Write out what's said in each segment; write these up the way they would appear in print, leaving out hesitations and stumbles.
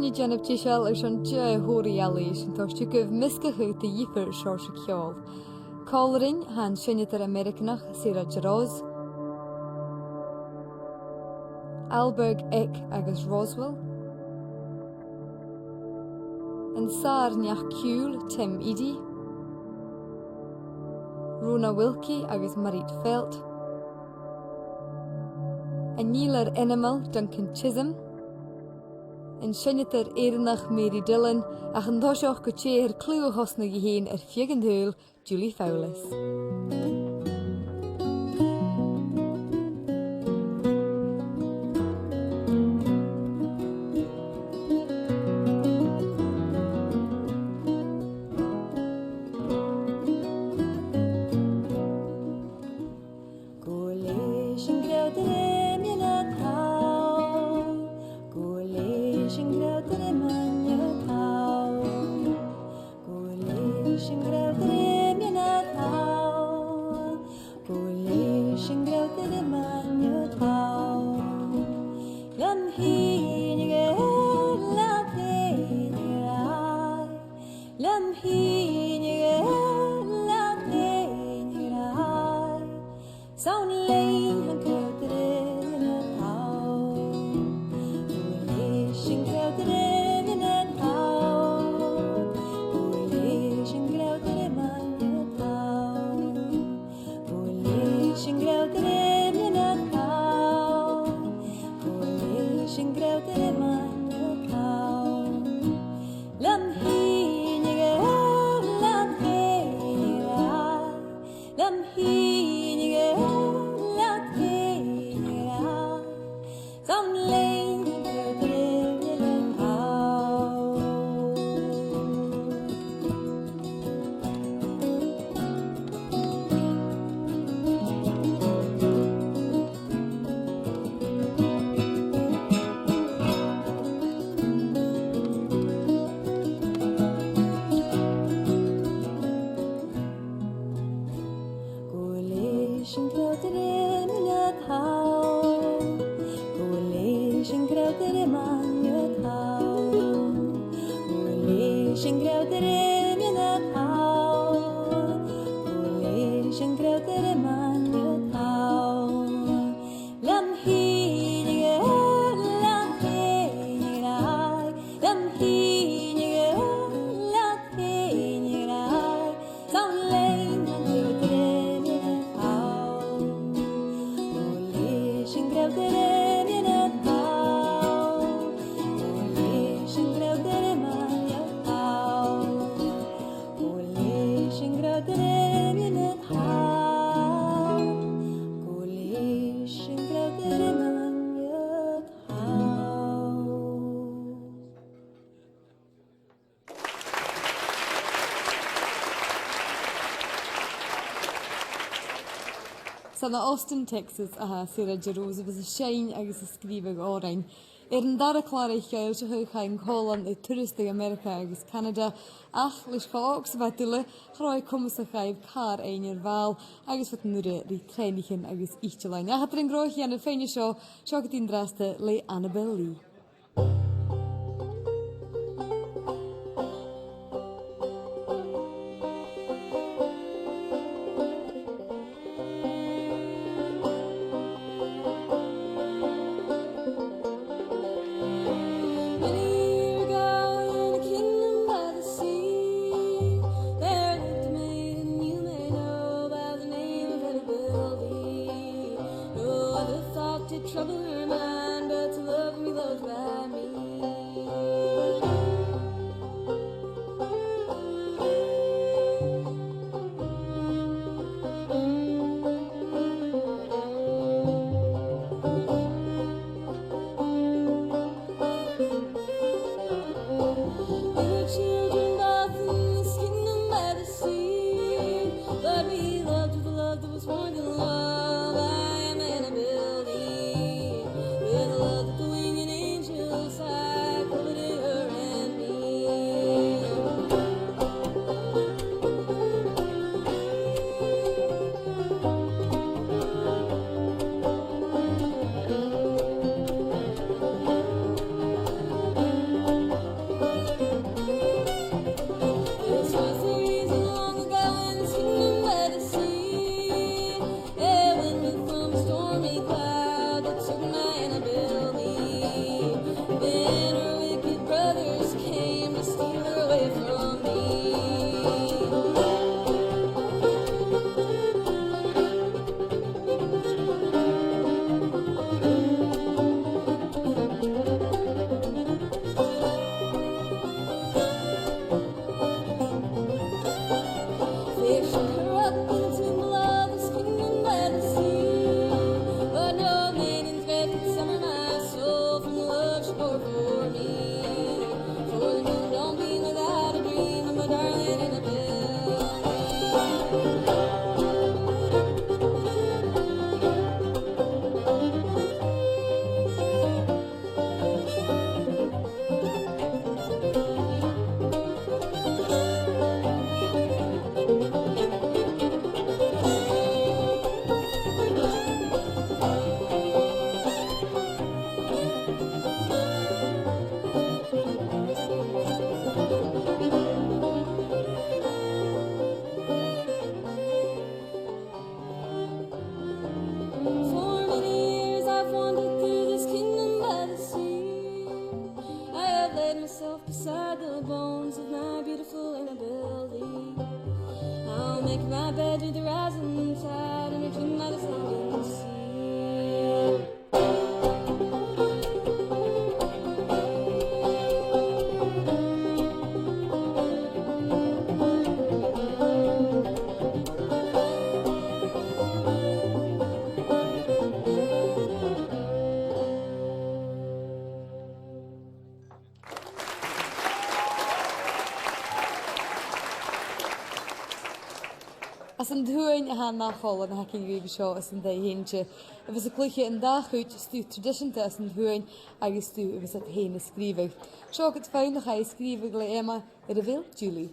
ní déanamh tíisiil ar an de thuirí sin toiste goibh misca chuta dhífar seir se ceol. Cálaring han sinnetar Americanach Sira Geroz, Alberg Eck agus Roswell, an Sar neach Ciúl Tim Eady, Rona Wilkie agus Marit Felt, an Nílar Animal Duncan Chisholm, an sinnetar Éireannach Mary Dillon ach an dóiseach go téir clú hosna go héin ar fiagandúil Julie Fowlis. Sanna Austin, Texas Sira Geroz was a shine agus a scríbh árainn. An dara chláir cheil se chuchain Holland i Touriste America agus Canada ach leis cháach sa bhaitile chráid cumas a chaibh car ainar bhil agus fat nure rí trénichin agus isteláin. A hat an gráich an féine seo go tín drasta le Annabel Lee. Trouble her mind, but to love me, loved by me. Little children bathed in the kingdom by the sea, but we loved with a love that was more than love. I am Annabel Lee. took my Annabelle Lee. Then her wicked brothers came to steal her away from me. Fishing her up into Malaba's kingdom by the sea. But no maiden's breath could summon my soul from the love she bore for me. For the moon don't beam without a dream of my darling Annabelle. For many years I've wandered through this kingdom by the sea. I have laid myself beside the bones of my beautiful Annabelle Lee. I'll make my bed with the rising tide and dream by the sounding sea. As an thuain a ha nachhol an hacking riomh seo as an dé héintse. Agus a cluiche an dachuid stú tradiisianta as an thuain agus tú agus a héna scríbeh. Seo go féin nach a scríbeh le Emma ar a bhil, Julie.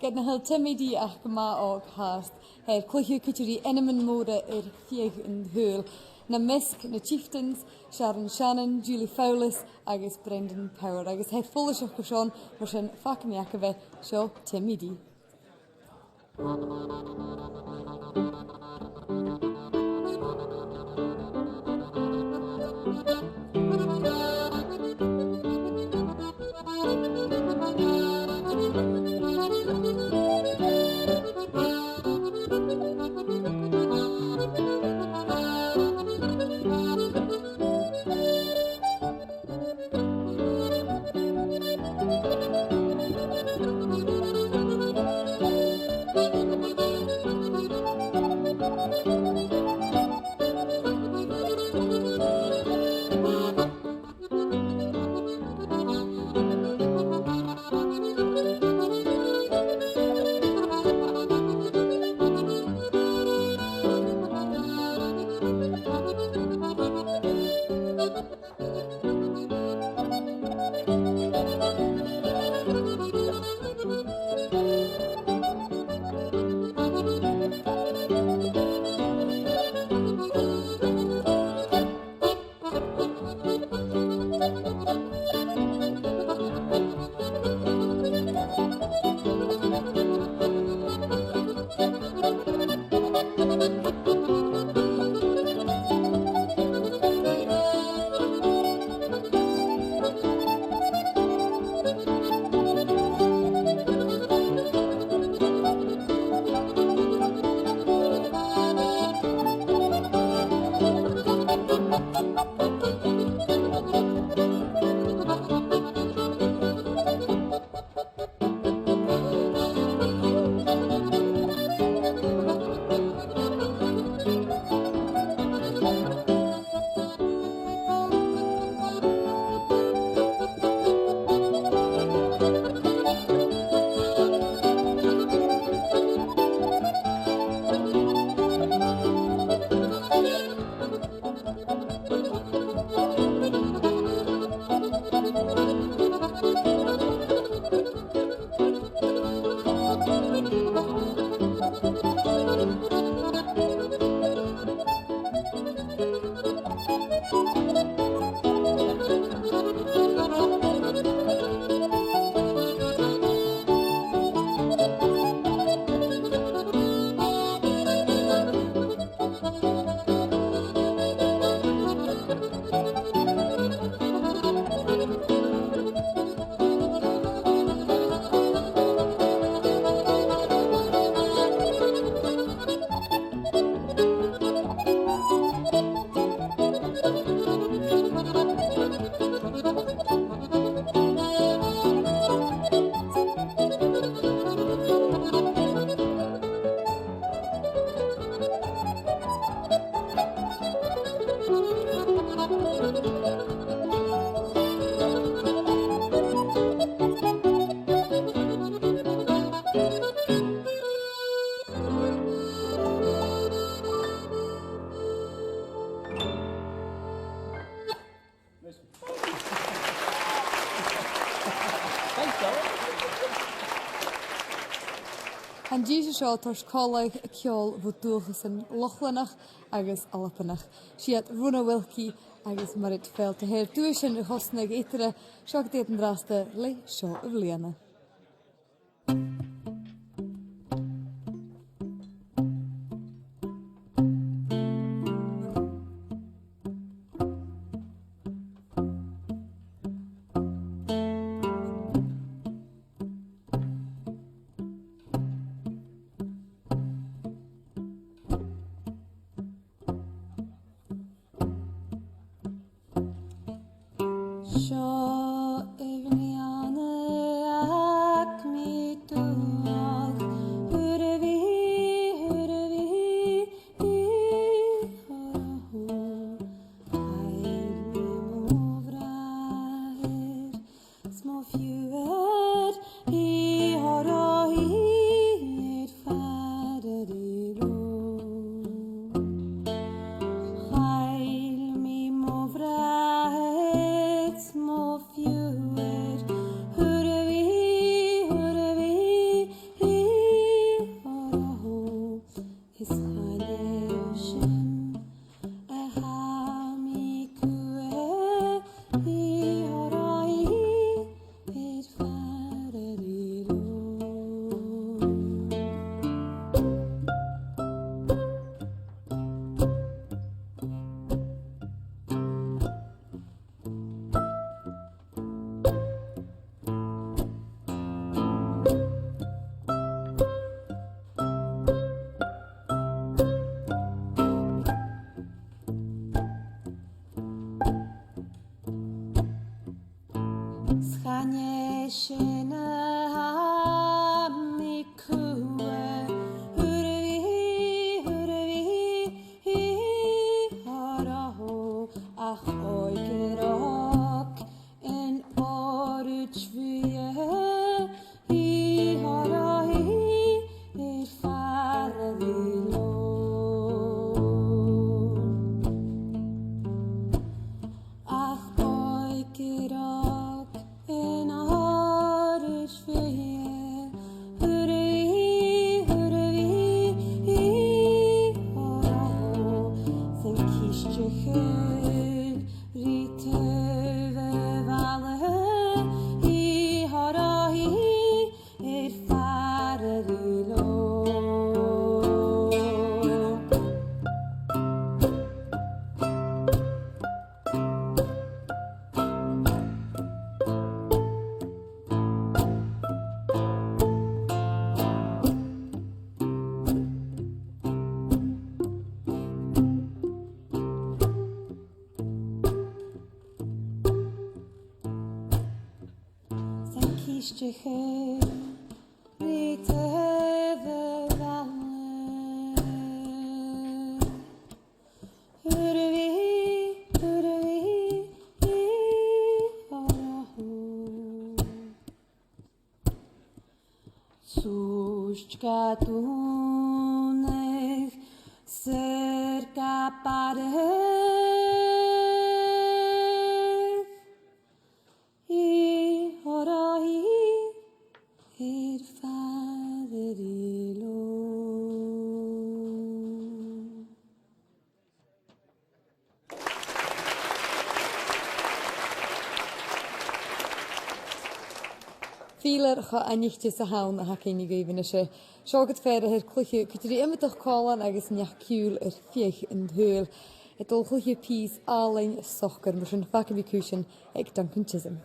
Gyd na hyl tymidi ach gyma og hast. Clychio cyturi eneman moda fieg yn hwyl. Na misc, na chieftains, Sharon Shannon, Julie Fowlis, agus Brendan Power. Agus foolish o'ch gwsion, mar sy'n ffac mi ac fe, sio tymidi. An díos seo tars cálaigh a ceol bhd dúchas an lochlanach agus alapanach. Siad Rona Wilkie agus marit féilte héir dúis sin a chosnaigh étere seach déad an drasta le seo a bhliana. Seo ifniana Ishtiche, Rite Valle, Urvi, Orahu, Sushkatunech, Cerca I Orahi, Faderilo. Fílar chu anichte sa hán a hacéine gohhanne se. Seágad fér ar chluche chuidirí imimeach cálan agus neachciúil ar fioch in thuúil. I dul chluche pís álainn sochar mar sin facabícúsin ag Duncantism.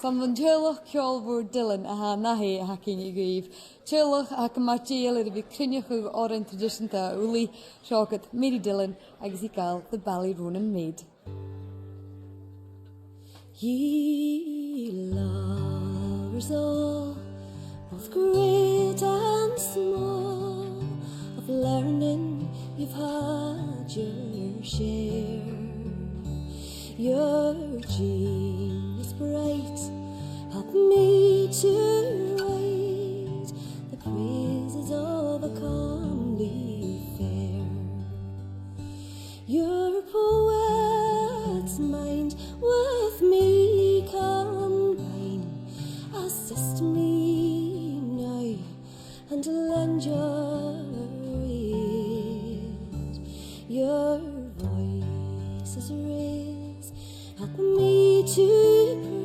Van van Tulach Kjol voor Dylan aha nahe hacking you give. Tulach hakamachil it be Krinyach or in tradition ta uli shocket Mary Dylan Agzikal the Ballyronan maid. Ye lovers all, both great and small, of learning you've had your share. Your genius bright, help me to write the praises of a comely fair. Your poet's mind with me combine, assist me now and lend your ear. Your voice is raised, help me to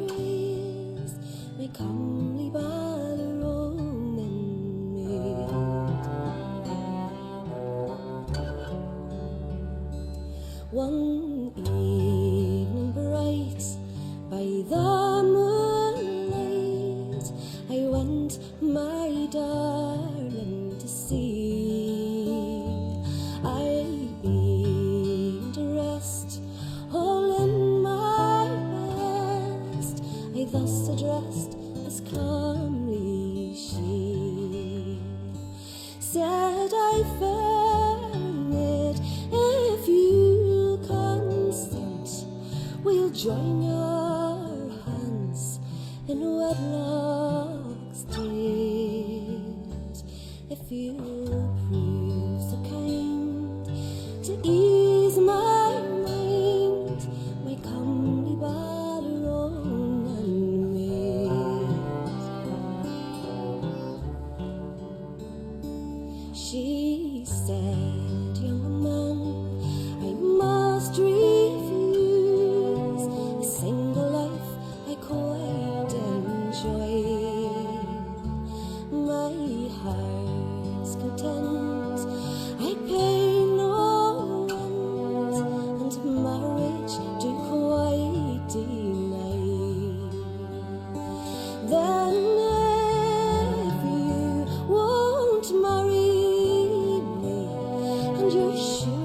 praise my comely Ballyronan maid. One evening bright by the moonlight, I went my darling to see. I beamed to rest all in my best, I thus addressed as comely she. Said I fair it if you consent, we'll join your hands in wedlock's tent. If you prove so kind to ease my mind, my comely Ballyronan maid. She said, young man, I must refuse a single life I quite enjoy. My heart's content, I pay no rent, and marriage do quite deny. Then if you won't marry me, and you're sure